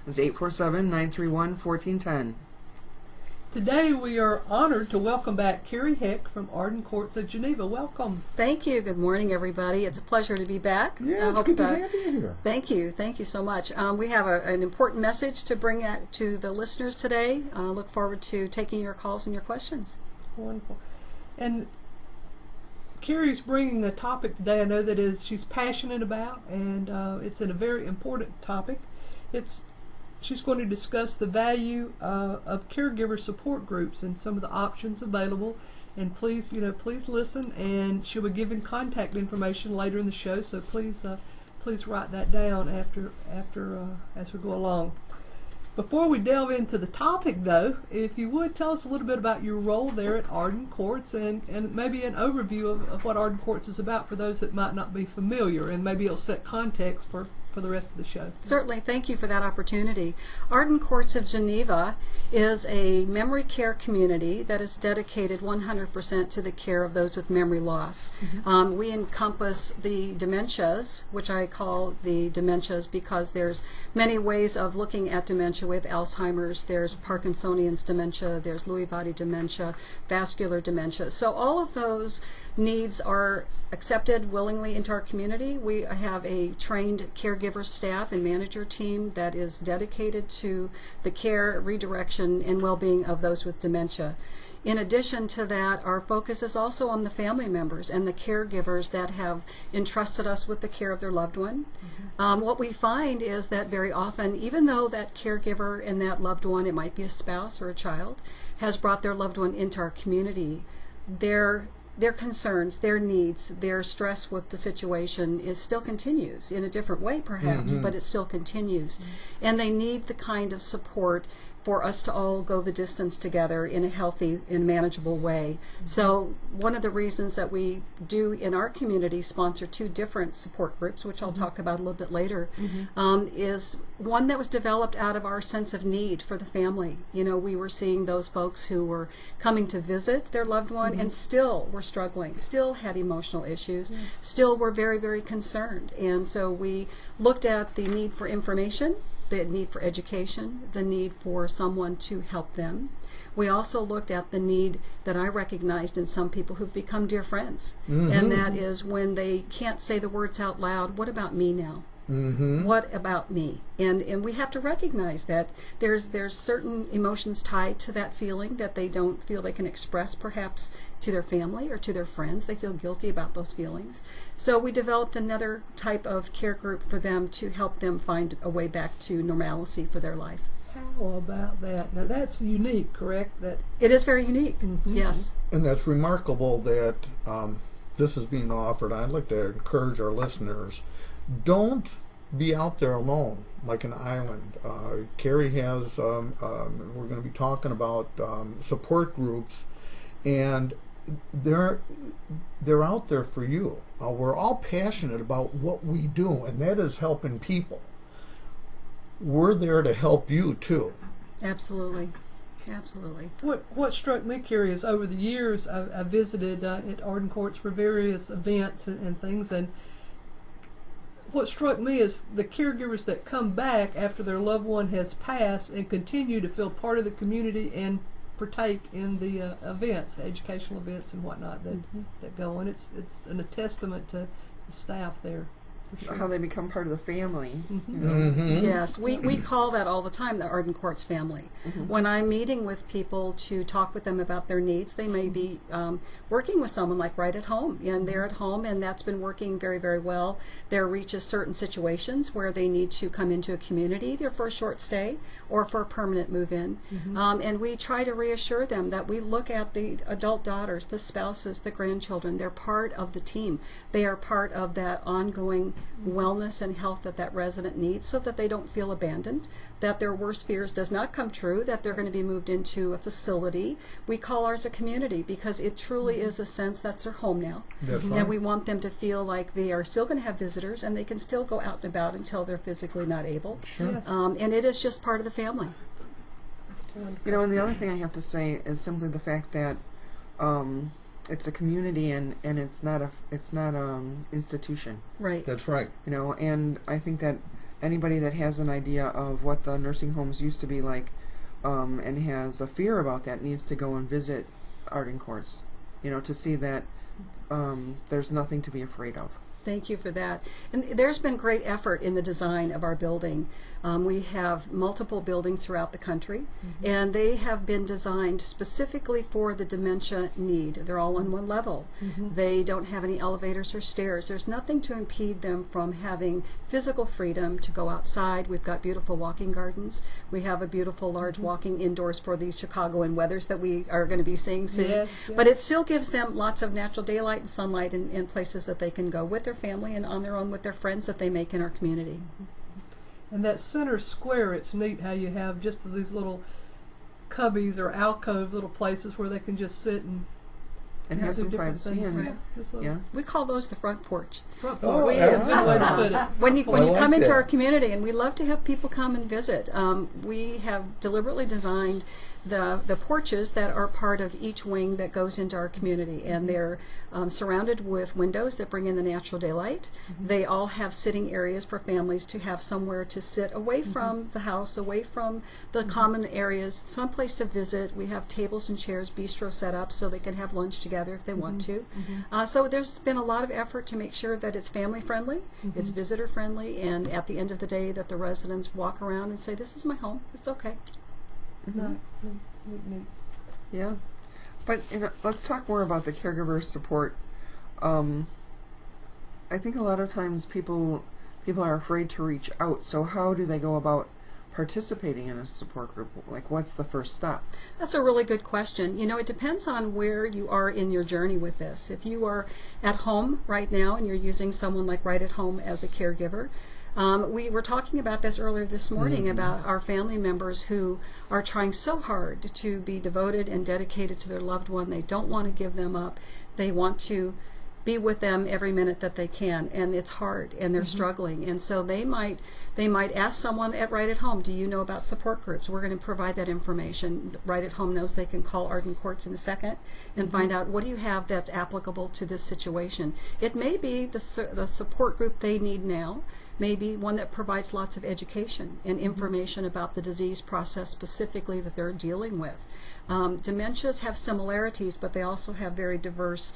It's 847-931-1410. Today we are honored to welcome back Carrie Heck from Arden Courts of Geneva. Welcome. Thank you. Good morning, everybody. It's a pleasure to be back. Yeah, it's good to have you here. Thank you. Thank you so much. We have an important message to bring out to the listeners today. Look forward to taking your calls and your questions. Wonderful. And Carrie's bringing a topic today I know that she's passionate about, and it's a very important topic. She's going to discuss the value of caregiver support groups and some of the options available. And please listen. And she'll be giving contact information later in the show. So please write that down after as we go along. Before we delve into the topic, though, if you would tell us a little bit about your role there at Arden Courts and maybe an overview of what Arden Courts is about for those that might not be familiar, and maybe it'll set context for the rest of the show. Certainly. Thank you for that opportunity. Arden Courts of Geneva is a memory care community that is dedicated 100% to the care of those with memory loss. Mm-hmm. We encompass the dementias, which I call the dementias because there's many ways of looking at dementia. We have Alzheimer's, there's Parkinsonian's dementia, there's Lewy Body dementia, vascular dementia. So all of those needs are accepted willingly into our community. We have a trained caregiver staff and manager team that is dedicated to the care, redirection, and well-being of those with dementia. In addition to that, our focus is also on the family members and the caregivers that have entrusted us with the care of their loved one. Mm-hmm. What we find is that very often, even though that caregiver and that loved one, it might be a spouse or a child, has brought their loved one into our community, their concerns, their needs, their stress with the situation still continues in a different way perhaps, mm-hmm. but it still continues. Mm-hmm. And they need the kind of support for us to all go the distance together in a healthy and manageable way. Mm-hmm. So one of the reasons that we do in our community sponsor 2 different support groups, which I'll mm-hmm. talk about a little bit later, mm-hmm. is one that was developed out of our sense of need for the family. We were seeing those folks who were coming to visit their loved one mm-hmm. and still were struggling, still had emotional issues, yes. still were very, very concerned. And so we looked at the need for information, the need for education, the need for someone to help them. We also looked at the need that I recognized in some people who've become dear friends, mm-hmm. and that is when they can't say the words out loud, what about me now? Mm-hmm. What about me? And we have to recognize that there's certain emotions tied to that feeling that they don't feel they can express perhaps to their family or to their friends. They feel guilty about those feelings. So we developed another type of care group for them to help them find a way back to normalcy for their life. How about that? Now that's unique, correct? That it is very unique, mm-hmm. yes. And that's remarkable that this is being offered. I'd like to encourage our listeners, don't be out there alone like an island. Carrie has, we're going to be talking about support groups, and they're out there for you. We're all passionate about what we do, and that is helping people. We're there to help you too. Absolutely. Absolutely. What struck me, Carrie, is over the years I visited at Arden Courts for various events and things, and what struck me is the caregivers that come back after their loved one has passed and continue to feel part of the community and partake in the events, the educational events and whatnot that go on. It's a testament to the staff there. Sure. How they become part of the family. Mm-hmm. Mm-hmm. Yes, we call that all the time the Arden Courts family. Mm-hmm. When I'm meeting with people to talk with them about their needs, they may be working with someone like right at home, and they're at home, and that's been working very, very well. There reaches certain situations where they need to come into a community, either for a short stay or for a permanent move-in. Mm-hmm. And we try to reassure them that we look at the adult daughters, the spouses, the grandchildren. They're part of the team. They are part of that ongoing wellness and health that resident needs, so that they don't feel abandoned, that their worst fears does not come true, that they're going to be moved into a facility. We call ours a community because it truly is a sense that's their home now. That's right. And we want them to feel like they are still going to have visitors and they can still go out and about until they're physically not able. Sure. Yes. And it is just part of the family. And the other thing I have to say is simply the fact that it's a community and it's not a institution. Right. That's right. And I think that anybody that has an idea of what the nursing homes used to be like, and has a fear about that, needs to go and visit Arden Courts, to see that there's nothing to be afraid of. Thank you for that. And there's been great effort in the design of our building. We have multiple buildings throughout the country, and they have been designed specifically for the dementia need. They're all on one level. They don't have any elevators or stairs. There's nothing to impede them from having physical freedom to go outside. We've got beautiful walking gardens. We have a beautiful large walking indoors for these Chicagoan weathers that we are going to be seeing soon. Yes. But it still gives them lots of natural daylight and sunlight in places that they can go with their family and on their own with their friends that they make in our community. And that center square, it's neat how you have just these little cubbies or alcove little places where they can just sit and have do some different privacy things. in it. Yeah, this little Yeah. We call those the front porch. front Oh, porch. yeah. Good way to put it. When you I like come into that. our community, and we love to have people come and visit, we have deliberately designed the porches that are part of each wing that goes into our community, and they're surrounded with windows that bring in the natural daylight. They all have sitting areas for families to have somewhere to sit away from the house, away from the common areas, someplace to visit. We have tables and chairs, bistro set up so they can have lunch together if they want to. So there's been a lot of effort to make sure that it's family friendly, it's visitor friendly, and at the end of the day that the residents walk around and say, this is my home, it's okay. Right. Neat. Yeah, but let's talk more about the caregiver support. I think a lot of times people are afraid to reach out. So how do they go about participating in a support group? Like, what's the first step? That's a really good question. It depends on where you are in your journey with this. If you are at home right now and you're using someone like Right at Home as a caregiver, we were talking about this earlier this morning about our family members who are trying so hard to be devoted and dedicated to their loved one. They don't want to give them up. They want to be with them every minute that they can, and it's hard, and they're struggling. And so they might ask someone at Right at Home, do you know about support groups? We're going to provide that information. Right at Home knows they can call Arden Courts in a second and find out, what do you have that's applicable to this situation? It may be the support group they need now, maybe one that provides lots of education and information about the disease process specifically that they're dealing with. Dementias have similarities, but they also have very diverse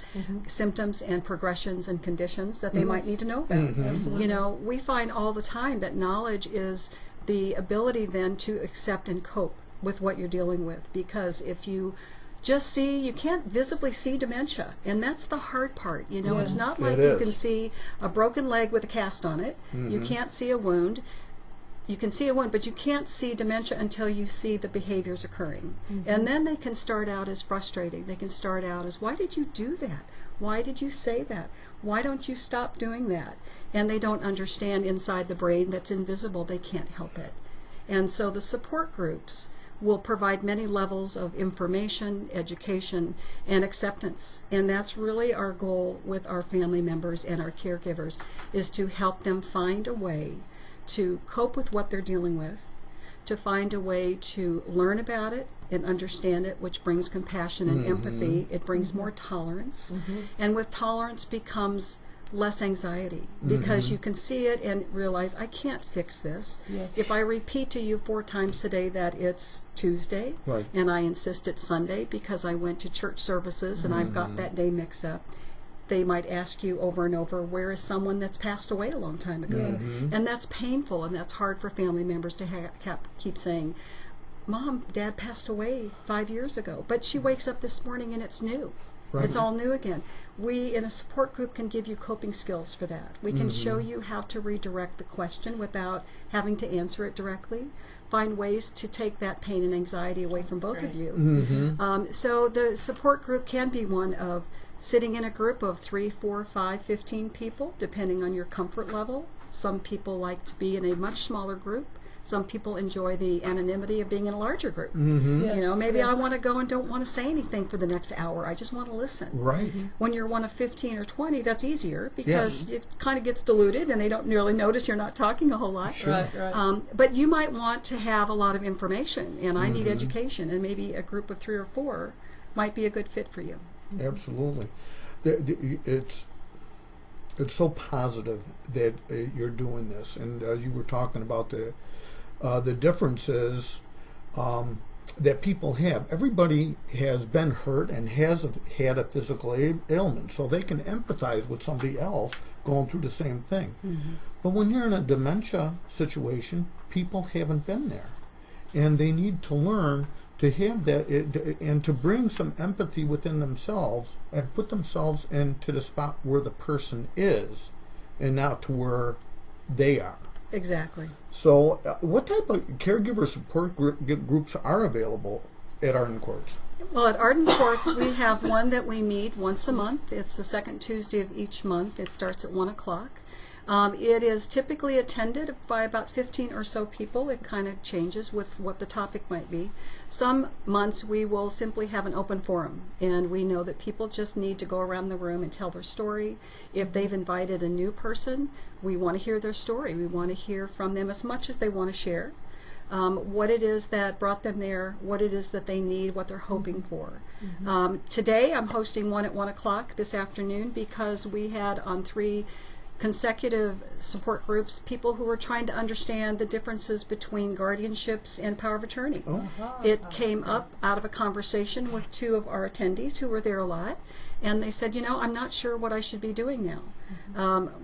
symptoms and progressions and conditions that they might need to know about. We find all the time that knowledge is the ability then to accept and cope with what you're dealing with, because if you just you can't visibly see dementia, and that's the hard part. It's not like you can see a broken leg with a cast on it. You can't see a wound. You can see a wound, but you can't see dementia until you see the behaviors occurring. And then they can start out as frustrating. They can start out as, why did you do that? Why did you say that? Why don't you stop doing that? And they don't understand inside the brain that's invisible. They can't help it. And so the support groups will provide many levels of information, education, and acceptance. And that's really our goal with our family members and our caregivers, is to help them find a way to cope with what they're dealing with, to find a way to learn about it and understand it, which brings compassion and empathy. It brings more tolerance. And with tolerance becomes less anxiety, because you can see it and realize, I can't fix this. If I repeat to you 4 times today that it's Tuesday, and I insist it's Sunday because I went to church services and I've got that day mixed up, they might ask you over and over, where is someone that's passed away a long time ago? And that's painful, and that's hard for family members to keep saying, Mom, Dad passed away 5 years ago, but she wakes up this morning and it's new. It's all new again. We, in a support group, can give you coping skills for that. We can show you how to redirect the question without having to answer it directly. Find ways to take that pain and anxiety away from both of you. So the support group can be one of sitting in a group of 3, 4, 5, 15 people, depending on your comfort level. Some people like to be in a much smaller group. Some people enjoy the anonymity of being in a larger group. Maybe I want to go and don't want to say anything for the next hour. I just want to listen. When you're one of 15 or 20, that's easier, because it kind of gets diluted and they don't really notice you're not talking a whole lot. But you might want to have a lot of information, and I need education, and maybe a group of 3 or 4 might be a good fit for you. Absolutely. it's so positive that you're doing this, and you were talking about the differences that people have. Everybody has been hurt and has had a physical ailment, so they can empathize with somebody else going through the same thing. Mm-hmm. But when you're in a dementia situation, people haven't been there, and they need to learn to have that and to bring some empathy within themselves and put themselves into the spot where the person is and not to where they are. Exactly. So what type of caregiver support groups are available at Arden Courts? Well, at Arden Courts, we have one that we meet once a month. It's the second Tuesday of each month. It starts at 1 o'clock. It is typically attended by about 15 or so people. It kind of changes with what the topic might be. Some months we will simply have an open forum, and we know that people just need to go around the room and tell their story. If they've invited a new person, we want to hear their story. We want to hear from them as much as they want to share. What it is that brought them there, what it is that they need, what they're hoping for. Mm-hmm. Today I'm hosting one at 1 o'clock this afternoon because we had on 3 consecutive support groups people who were trying to understand the differences between guardianships and power of attorney. Oh. It came up out of a conversation with 2 of our attendees who were there a lot, and they said, you know, I'm not sure what I should be doing now.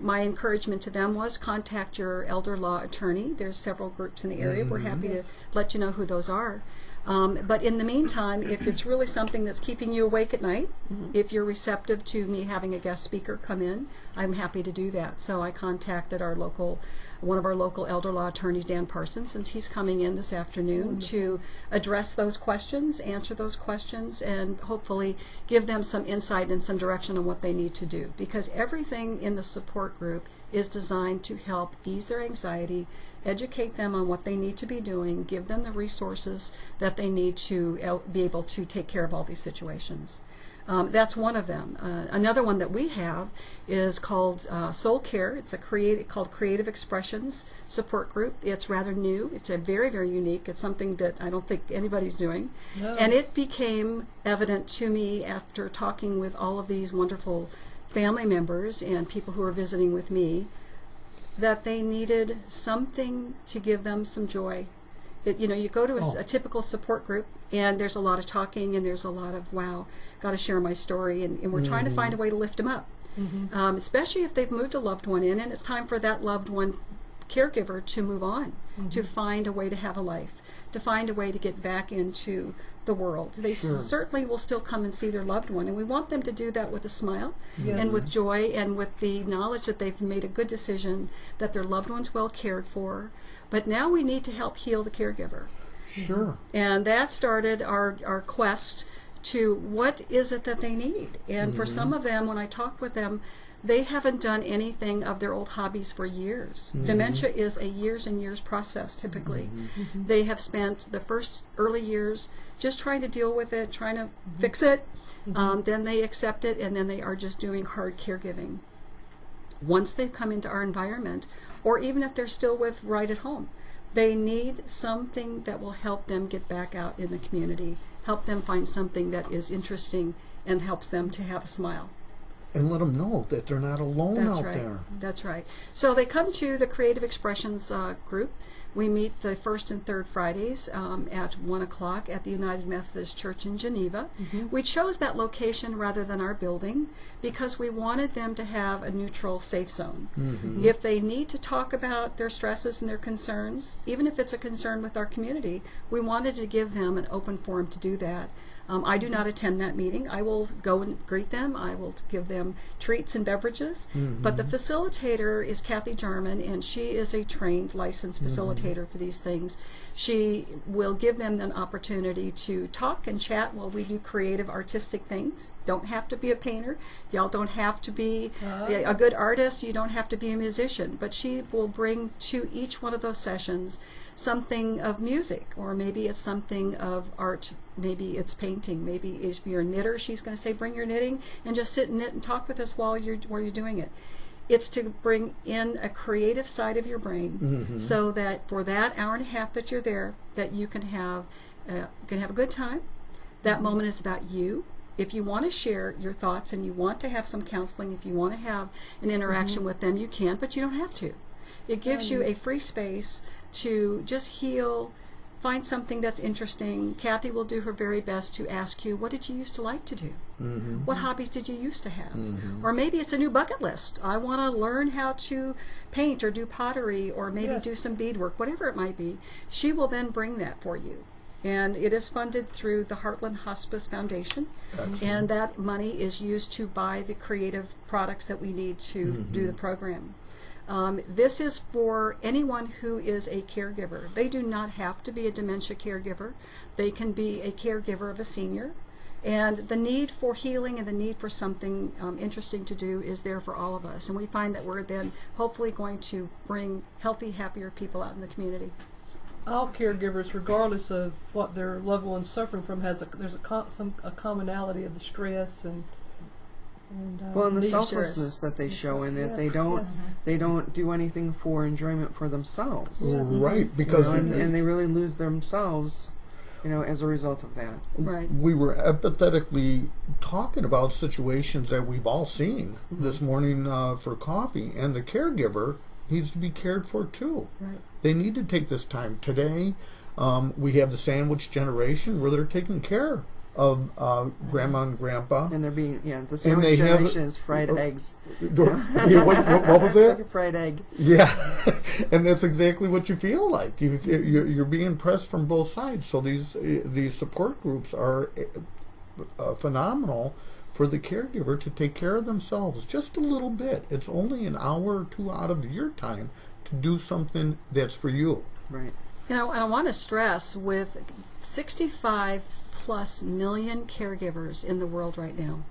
My encouragement to them was contact your elder law attorney. There's several groups in the area. We're happy to let you know who those are. But in the meantime, if it's really something that's keeping you awake at night, if you're receptive to me having a guest speaker come in, I'm happy to do that. So I contacted one of our local elder law attorneys, Dan Parsons, and he's coming in this afternoon to address those questions, answer those questions, and hopefully give them some insight and some direction on what they need to do. Because everything in the support group is designed to help ease their anxiety, educate them on what they need to be doing, give them the resources that they need to be able to take care of all these situations. That's one of them. Another one that we have is called Soul Care. It's called Creative Expressions Support Group. It's rather new. It's a very, very unique. It's something that I don't think anybody's doing. No. And it became evident to me after talking with all of these wonderful family members and people who are visiting with me that they needed something to give them some joy. You go to a typical support group, and there's a lot of talking, and there's a lot of, wow, got to share my story, and we're trying to find a way to lift them up, especially if they've moved a loved one in, and it's time for that loved one caregiver to move on, to find a way to have a life, to find a way to get back into the world. They certainly will still come and see their loved one, and we want them to do that with a smile and with joy and with the knowledge that they've made a good decision, that their loved one's well cared for. But now we need to help heal the caregiver. Sure. And that started our quest to what is it that they need. And for some of them, when I talk with them, they haven't done anything of their old hobbies for years. Dementia is a years and years process typically. They have spent the first early years just trying to deal with it, trying to fix it. Then they accept it, and then they are just doing hard caregiving. Once they've come into our environment, or even if they're still right at home, they need something that will help them get back out in the community, help them find something that is interesting and helps them to have a smile. And let them know that they're not alone out there. That's right. So they come to the Creative Expressions group. We meet the first and third Fridays at 1 o'clock at the United Methodist Church in Geneva. We chose that location rather than our building because we wanted them to have a neutral, safe zone. If they need to talk about their stresses and their concerns, even if it's a concern with our community, we wanted to give them an open forum to do that. I do not attend that meeting. I will go and greet them. I will give them treats and beverages. But the facilitator is Kathy Jarman, and she is a trained, licensed facilitator for these things. She will give them an opportunity to talk and chat while we do creative, artistic things. Don't have to be a painter. Y'all don't have to be a good artist. You don't have to be a musician. But she will bring to each one of those sessions something of music, or maybe it's something of art. Maybe it's painting. Maybe if you're a knitter, she's going to say, bring your knitting and just sit and knit and talk with us while you're doing it. It's to bring in a creative side of your brain so that for that hour and a half that you're there, that you can have a good time. That moment is about you if you want to share your thoughts and you want to have some counseling, if you want to have an interaction with them, you can, but you don't have to. It gives you a free space to just heal, find something that's interesting. Kathy will do her very best to ask you, what did you used to like to do? What hobbies did you used to have? Or maybe it's a new bucket list. I want to learn how to paint or do pottery or maybe do some beadwork, whatever it might be. She will then bring that for you. And it is funded through the Heartland Hospice Foundation. Excellent. And that money is used to buy the creative products that we need to do the program. This is for anyone who is a caregiver. They do not have to be a dementia caregiver. They can be a caregiver of a senior. And the need for healing and the need for something interesting to do is there for all of us. And we find that we're then hopefully going to bring healthy, happier people out in the community. All caregivers, regardless of what their loved one's suffering from, there's a commonality of the stress and the selflessness that they show in that they don't do anything for enjoyment for themselves. Right, because and they really lose themselves, as a result of that. Right. We were empathetically talking about situations that we've all seen this morning for coffee, and the caregiver needs to be cared for too. Right. They need to take this time. Today, we have the sandwich generation where they're taking care of grandma and grandpa. And they're being, the sandwich generation is fried eggs. What was that? It's like a fried egg. Yeah, and that's exactly what you feel like. You're being pressed from both sides. So these support groups are phenomenal for the caregiver to take care of themselves just a little bit. It's only an hour or two out of your time to do something that's for you. Right. And I want to stress, with 65+ million caregivers in the world right now,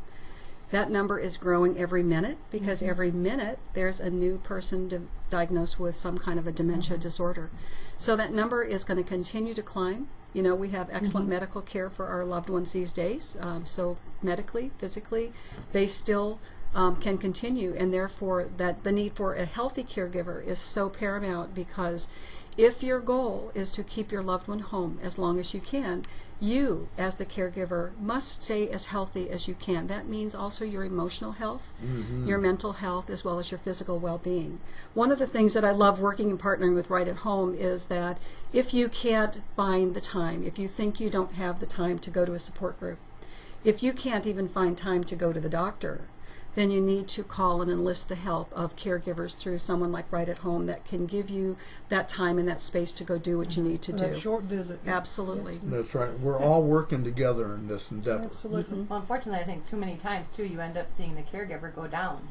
that number is growing every minute because every minute there's a new person diagnosed with some kind of a dementia disorder. So that number is going to continue to climb. We have excellent medical care for our loved ones these days. So medically, physically, they still can continue, and therefore that the need for a healthy caregiver is so paramount, because if your goal is to keep your loved one home as long as you can, you as the caregiver must stay as healthy as you can. That means also your emotional health, your mental health, as well as your physical well-being. One of the things that I love working and partnering with Right at Home is that if you can't find the time, if you think you don't have the time to go to a support group, if you can't even find time to go to the doctor, then you need to call and enlist the help of caregivers through someone like Right at Home that can give you that time and that space to go do what you need to do. A short visit. Absolutely. That's right. We're all working together in this endeavor. Absolutely. Well, unfortunately, I think too many times, too, you end up seeing the caregiver go down.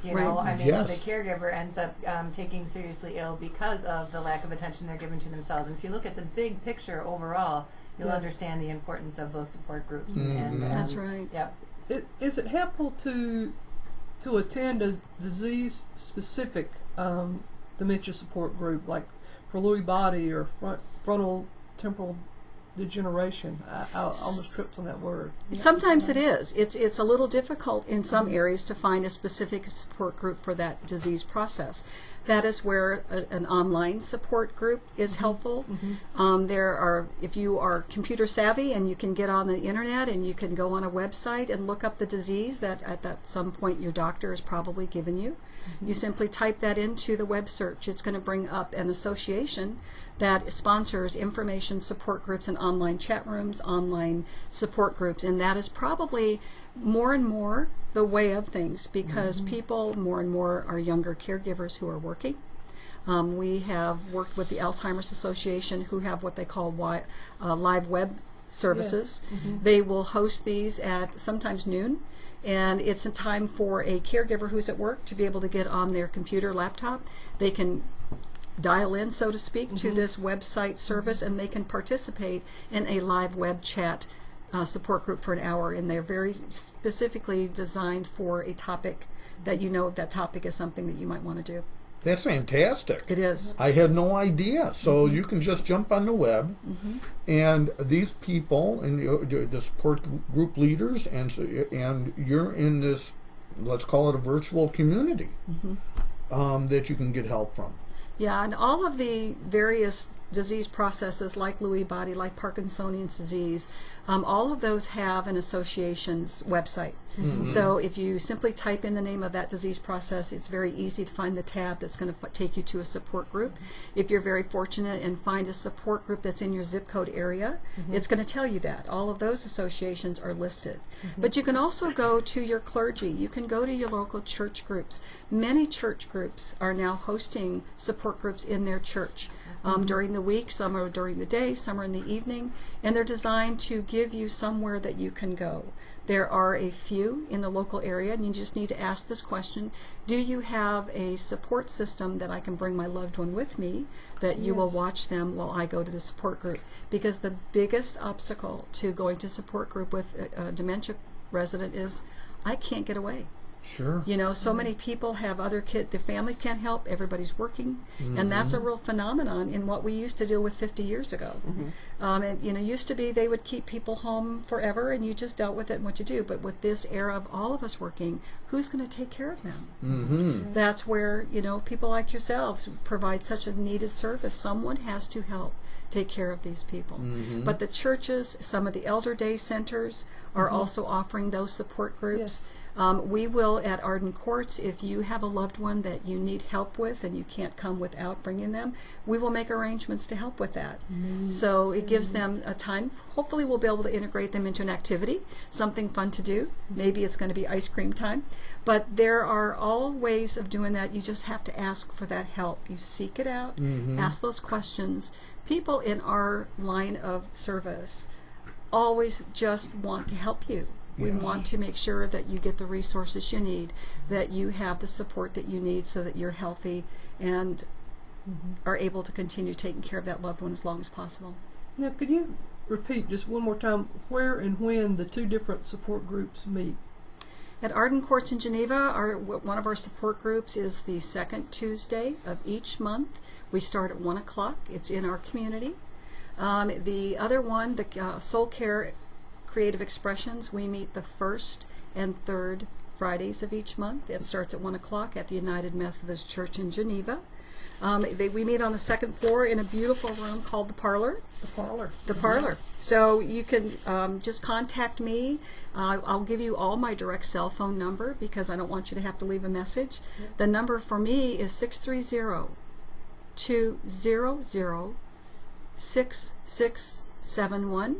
You Right. know, I mean, Yes. the caregiver ends up taking seriously ill because of the lack of attention they're giving to themselves. And if you look at the big picture overall, you'll understand the importance of those support groups. And, That's right. Yep. Is it helpful to attend a disease-specific dementia support group, like for Lewy Body or Frontal Temporal Degeneration? I almost tripped on that word. Sometimes it is. It's a little difficult in some areas to find a specific support group for that disease process. That is where an online support group is helpful. There are, if you are computer savvy and you can get on the internet and you can go on a website and look up the disease that at some point your doctor has probably given you. You simply type that into the web search. It's going to bring up an association that sponsors information support groups and online chat rooms, online support groups, and that is probably more and more the way of things, because people more and more are younger caregivers who are working. We have worked with the Alzheimer's Association, who have what they call live web services. They will host these at sometimes noon, and it's a time for a caregiver who's at work to be able to get on their computer, laptop. They can dial in, so to speak, to this website service, and they can participate in a live web chat support group for an hour, and they're very specifically designed for a topic that that topic is something that you might want to do. That's fantastic. It is. I had no idea. So you can just jump on the web, and these people and the support group leaders, and you're in this, let's call it a virtual community that you can get help from. Yeah, and all of the various disease processes like Lewy Body, like Parkinsonian disease, all of those have an association's website. So if you simply type in the name of that disease process, it's very easy to find the tab that's going to take you to a support group. If you're very fortunate and find a support group that's in your zip code area, it's going to tell you that. All of those associations are listed. But you can also go to your clergy. You can go to your local church groups. Many church groups are now hosting support groups in their church. During the week, some are during the day, some are in the evening, and they're designed to give you somewhere that you can go. There are a few in the local area, and you just need to ask this question: do you have a support system that I can bring my loved one with me, that you will watch them while I go to the support group? Because the biggest obstacle to going to support group with a dementia resident is, I can't get away. Sure. You know, so many people have other kids, their family can't help, everybody's working, and that's a real phenomenon in what we used to deal with 50 years ago. And, you know, used to be they would keep people home forever and you just dealt with it and what you do. But with this era of all of us working, who's going to take care of them? That's where, you know, people like yourselves provide such a needed service. Someone has to help take care of these people. But the churches, some of the elder day centers are also offering those support groups. We will at Arden Courts, if you have a loved one that you need help with and you can't come without bringing them, we will make arrangements to help with that. So it gives them a time. Hopefully we'll be able to integrate them into an activity, something fun to do. Maybe it's going to be ice cream time. But there are all ways of doing that. You just have to ask for that help. You seek it out, ask those questions. People in our line of service always just want to help you. We want to make sure that you get the resources you need, that you have the support that you need so that you're healthy and are able to continue taking care of that loved one as long as possible. Now, could you repeat just one more time where and when the two different support groups meet? At Arden Courts in Geneva, one of our support groups is the second Tuesday of each month. We start at 1 o'clock. It's in our community. The other one, the Soul Care Creative Expressions, we meet the first and third Fridays of each month. It starts at 1 o'clock at the United Methodist Church in Geneva. We meet on the second floor in a beautiful room called the Parlor. The Parlor. So you can just contact me. I'll give you all my direct cell phone number because I don't want you to have to leave a message. The number for me is 630-200-6671.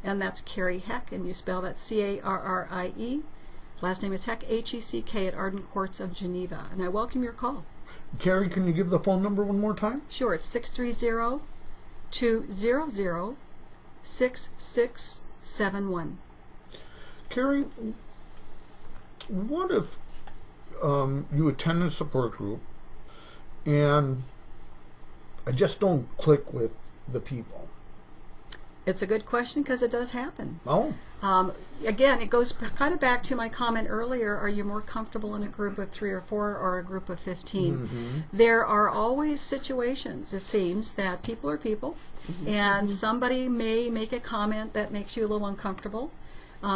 And that's Carrie Heck, and you spell that C-A-R-R-I-E. Last name is Heck, H-E-C-K, at Arden Courts of Geneva. And I welcome your call. Carrie, can you give the phone number one more time? Sure, it's 630-200-6671. Carrie, what if you attend a support group and I just don't click with the people? It's a good question because it does happen. Oh. Again, it goes kind of back to my comment earlier. Are you more comfortable in a group of 3 or 4 or a group of 15? There are always situations, it seems, that people are people, and somebody may make a comment that makes you a little uncomfortable.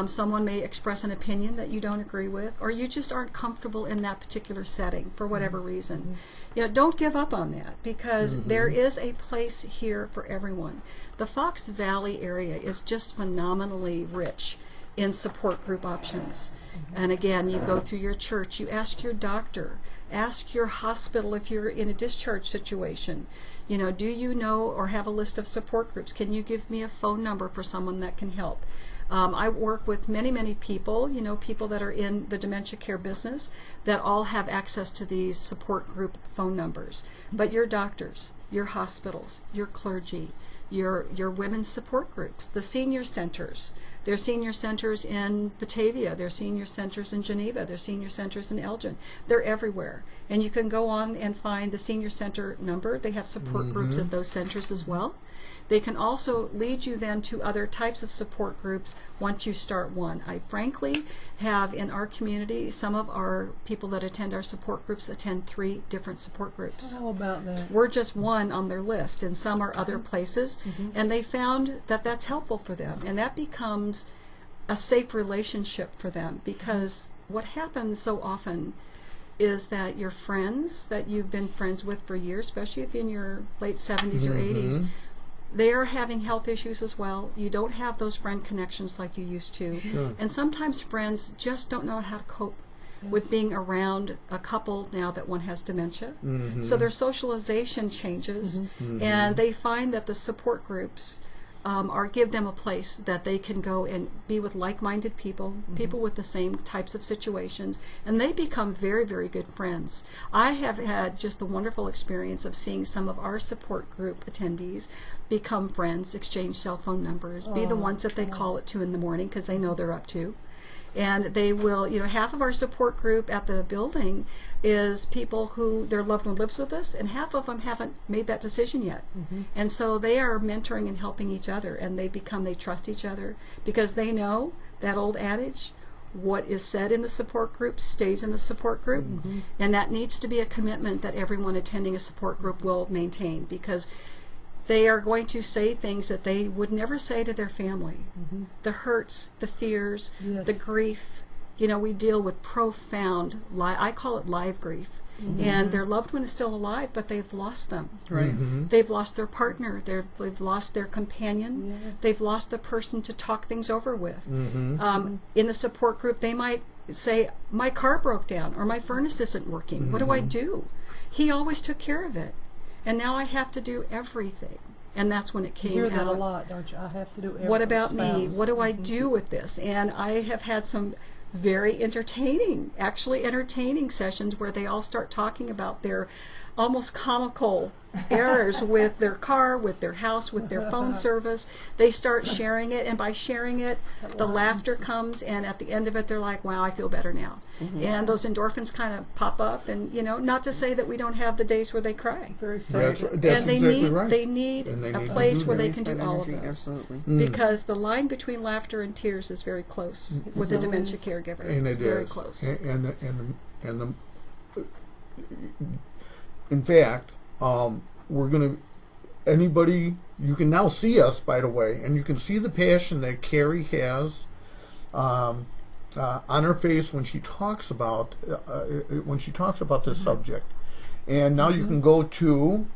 Someone may express an opinion that you don't agree with, or you just aren't comfortable in that particular setting for whatever reason. You know, don't give up on that because there is a place here for everyone. The Fox Valley area is just phenomenally rich in support group options. And again, you go through your church, you ask your doctor, ask your hospital if you're in a discharge situation. You know, do you know or have a list of support groups? Can you give me a phone number for someone that can help? I work with many people, you know, people that are in the dementia care business that all have access to these support group phone numbers. But your doctors, your hospitals, your clergy, your women's support groups, the senior centers. There are senior centers in Batavia, there are senior centers in Geneva, there are senior centers in Elgin. They're everywhere. And you can go on and find the senior center number. They have support groups at those centers as well. They can also lead you then to other types of support groups once you start one. I frankly have in our community, some of our people that attend our support groups attend 3 different support groups. How about that? We're just one on their list, and some are other places, and they found that that's helpful for them, and that becomes a safe relationship for them because what happens so often is that your friends that you've been friends with for years, especially if you're in your late 70s or 80s, they are having health issues as well. You don't have those friend connections like you used to. Sure. And sometimes friends just don't know how to cope with being around a couple now that one has dementia. So their socialization changes, and they find that the support groups give them a place that they can go and be with like-minded people, people with the same types of situations, and they become very, very good friends. I have had just the wonderful experience of seeing some of our support group attendees become friends, exchange cell phone numbers, be the ones that they call at 2 in the morning because they know they're up to. And they will, half of our support group at the building is people who their loved one lives with us, and half of them haven't made that decision yet. And so they are mentoring and helping each other, and they trust each other because they know that old adage, what is said in the support group stays in the support group. And that needs to be a commitment that everyone attending a support group will maintain, because they are going to say things that they would never say to their family. The hurts, the fears, the grief. We deal with profound, I call it live grief. And their loved one is still alive, but they've lost them. Right. They've lost their partner. They've lost their companion. They've lost the person to talk things over with. In the support group, they might say, my car broke down, or my furnace isn't working. What do I do? He always took care of it. And now I have to do everything. And that's when it came out. You hear that a lot, don't you? I have to do everything. What about me? What do I do with this? And I have had some very entertaining sessions where they all start talking about their almost comical errors with their car, with their house, with their phone service. They start sharing it, and by sharing it, the laughter comes, and at the end of it, they're like, wow, I feel better now. And those endorphins kind of pop up, and not to say that we don't have the days where they cry. Very sad. That's And exactly right. they need And they a need to place do where that. they can do all of Energy, that. absolutely. Because the line between laughter and tears is very close with a dementia caregiver. And It's it very is. close. In fact, we're going to, anybody, you can now see us, by the way, and you can see the passion that Carrie has on her face when she talks about this subject. And now you can go to